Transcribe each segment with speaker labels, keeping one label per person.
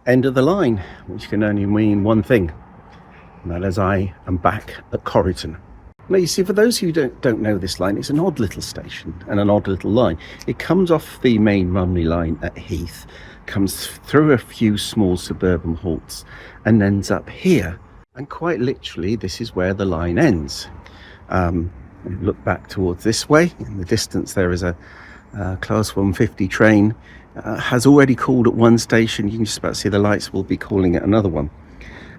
Speaker 1: End of the line, which can only mean one thing, and that is I am back at Coryton. Now, you see, for those who don't know this line, it's an odd little station and an odd little line. It comes off the main Rumney line at Heath, comes through a few small suburban halts, and ends up here. And quite literally, this is where the line ends. Look back towards this way. In the distance, there is a Class 150 train. Has already called at one station. You can just about see the lights will be calling at another one.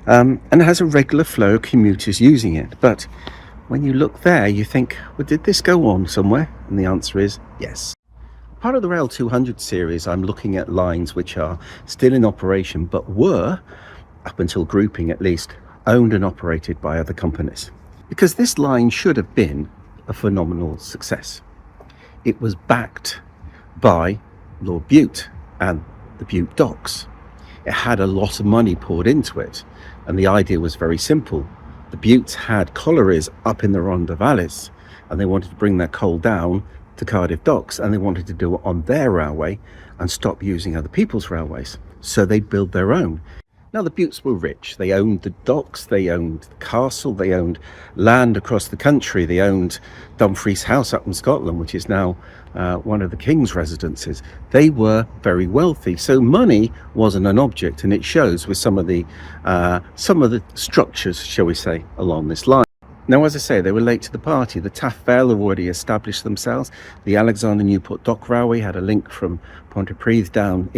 Speaker 1: And it has a regular flow of commuters using it. But when you look there, you think, well, did this go on somewhere? And the answer is yes. Part of the Rail 200 series, I'm looking at lines which are still in operation, but were, up until grouping at least, owned and operated by other companies. Because this line should have been a phenomenal success. It was backed by Lord Bute and the Bute docks. It had a lot of money poured into it, and the idea was very simple. The Butes had collieries up in the Rhondda valleys, and they wanted to bring their coal down to Cardiff docks, and they wanted to do it on their railway and stop using other people's railways. So they built their own. Now, the Butes were rich. They owned the docks, they owned the castle, they owned land across the country, they owned Dumfries House up in Scotland, which is now one of the king's residences. They were very wealthy, so money wasn't an object, and it shows with some of the structures, shall we say, along this line. Now, as I say, they were late to the party. The Taff Vale had already established themselves. The Alexander Newport Dock Railway had a link from Pontypridd down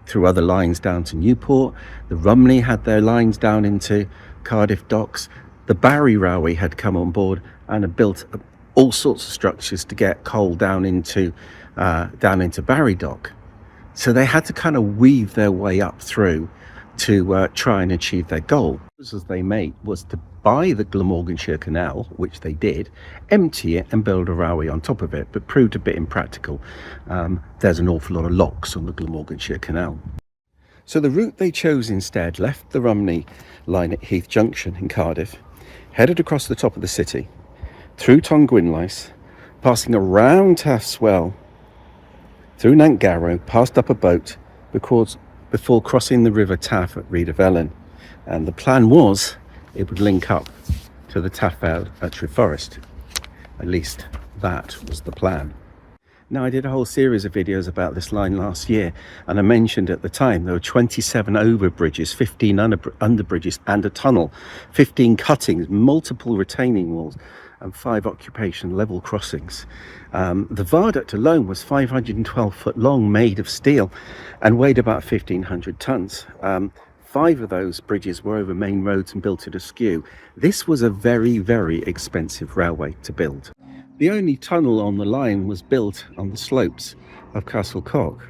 Speaker 1: through other lines down to Newport. The Rumney had their lines down into Cardiff docks. The Barry Railway had come on board and had built all sorts of structures to get coal down into Barry Dock. So they had to kind of weave their way up through to try and achieve their goal. As they made was to buy the Glamorganshire Canal, which they did, empty it and build a railway on top of it, but proved a bit impractical. There's an awful lot of locks on the Glamorganshire Canal. So the route they chose instead left the Rumney line at Heath Junction in Cardiff, headed across the top of the city, through Tongwynlais, passing around Taff's Well, through Nantgarrow, past up a boat, before crossing the River Taff at Rhydyfelin. And the plan was it would link up to the Taff Vale at Treforest. At least that was the plan. Now, I did a whole series of videos about this line last year, and I mentioned at the time there were 27 overbridges, 15 underbridges and a tunnel, 15 cuttings, multiple retaining walls, and 5 occupation level crossings. The viaduct alone was 512 foot long, made of steel, and weighed about 1,500 tons. 5 of those bridges were over main roads and built at askew. This was a very, very expensive railway to build. The only tunnel on the line was built on the slopes of Castle Cock.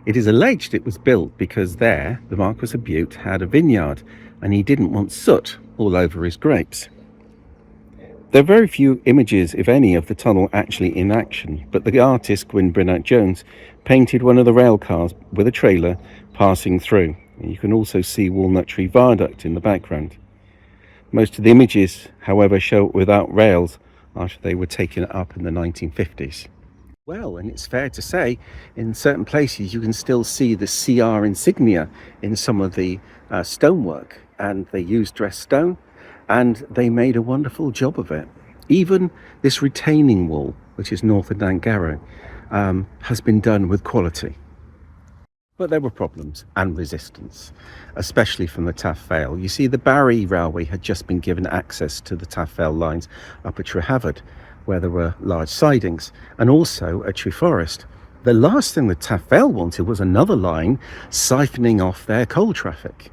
Speaker 1: It is alleged it was built because there, the Marquis of Bute had a vineyard, and he didn't want soot all over his grapes. There are very few images, if any, of the tunnel actually in action, but the artist Gwyn Brynart Jones painted one of the rail cars with a trailer passing through. You can also see Walnut Tree Viaduct in the background. Most of the images, however, show it without rails after they were taken up in the 1950s. Well, and it's fair to say, in certain places you can still see the CR insignia in some of the stonework, and they used dressed stone, and they made a wonderful job of it. Even this retaining wall, which is north of Nantgarrow, has been done with quality. But there were problems and resistance, especially from the Taff Vale. You see, the Barry Railway had just been given access to the Taff Vale lines up at Trehavard, where there were large sidings, and also at Treforest. The last thing the Taff Vale wanted was another line siphoning off their coal traffic.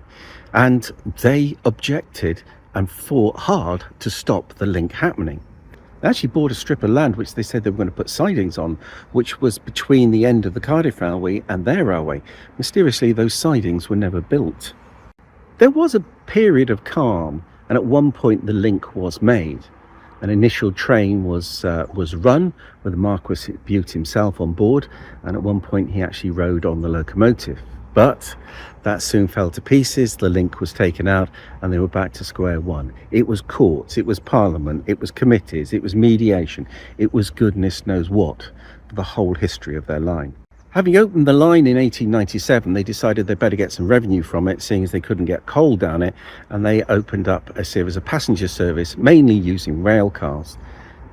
Speaker 1: And they objected and fought hard to stop the link happening. They actually bought a strip of land which they said they were going to put sidings on, which was between the end of the Cardiff Railway and their railway. Mysteriously, those sidings were never built. There was a period of calm, and at one point the link was made. An initial train was run with the Marquis of Bute himself on board, and at one point he actually rode on the locomotive. But that soon fell to pieces, the link was taken out, and they were back to square one. It was courts, it was parliament, it was committees, it was mediation, it was goodness knows what, for the whole history of their line. Having opened the line in 1897, they decided they'd better get some revenue from it, seeing as they couldn't get coal down it, and they opened up a series of passenger service, mainly using rail cars.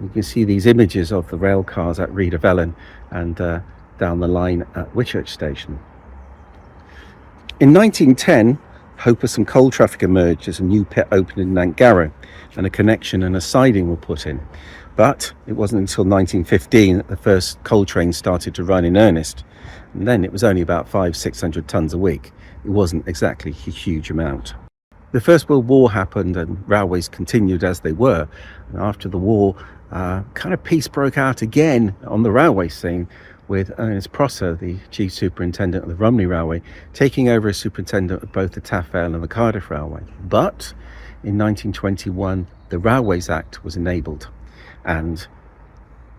Speaker 1: You can see these images of the rail cars at Reader Velen and down the line at Whitchurch Station. In 1910, hope of some coal traffic emerged as a new pit opened in Nantgarrow, and a connection and a siding were put in. But it wasn't until 1915 that the first coal trains started to run in earnest. And then it was only about 500-600 tonnes a week. It wasn't exactly a huge amount. The First World War happened and railways continued as they were. And after the war, kind of peace broke out again on the railway scene, with Ernest Prosser, the Chief Superintendent of the Rumney Railway, taking over as Superintendent of both the Taff Vale and the Cardiff Railway. But in 1921, the Railways Act was enabled, and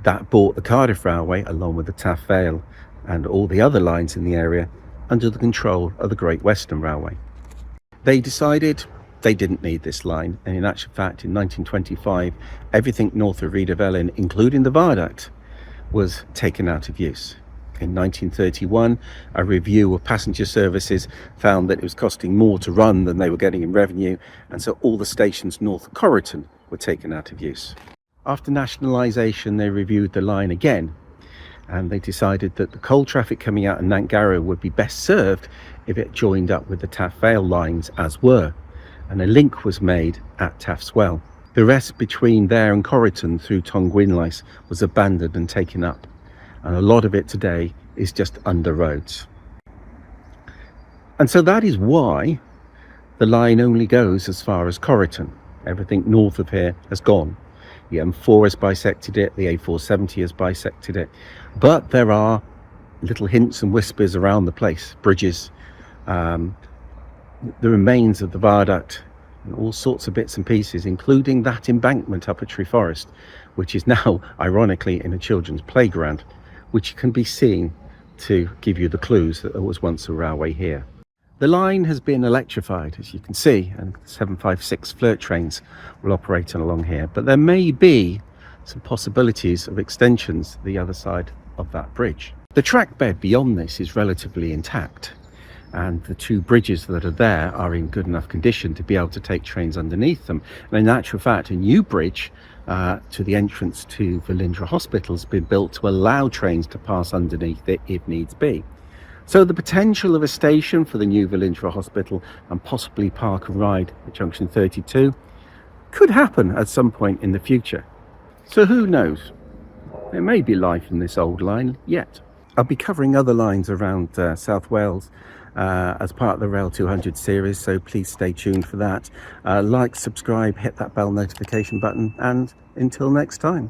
Speaker 1: that brought the Cardiff Railway, along with the Taff Vale and all the other lines in the area, under the control of the Great Western Railway. They decided they didn't need this line, and in actual fact, in 1925, everything north of Reader Velen, including the viaduct, was taken out of use. In 1931, a review of passenger services found that it was costing more to run than they were getting in revenue, and so all the stations north of Coryton were taken out of use. After nationalisation, they reviewed the line again, and they decided that the coal traffic coming out of Nantgarrow would be best served if it joined up with the Taff Vale lines as were, and a link was made at Taff's Well. The rest between there and Coryton through Tongwynlais was abandoned and taken up, and a lot of it today is just under roads. And so that is why the line only goes as far as Coryton. Everything north of here has gone. The M4 has bisected it, the A470 has bisected it, but there are little hints and whispers around the place, bridges, the remains of the viaduct, and all sorts of bits and pieces, including that embankment up at Tree Forest, which is now ironically in a children's playground, which can be seen to give you the clues that there was once a railway here. The line has been electrified, as you can see, and 756 flirt trains will operate along here, but there may be some possibilities of extensions the other side of that bridge. The track bed beyond this is relatively intact, and the two bridges that are there are in good enough condition to be able to take trains underneath them. And in actual fact, a new bridge to the entrance to Velindre Hospital has been built to allow trains to pass underneath it if needs be. So the potential of a station for the new Velindre Hospital and possibly park and ride at junction 32 could happen at some point in the future. So who knows? There may be life in this old line yet. I'll be covering other lines around South Wales as part of the Rail 200 series, so please stay tuned for that. Like, subscribe, hit that bell notification button, and until next time.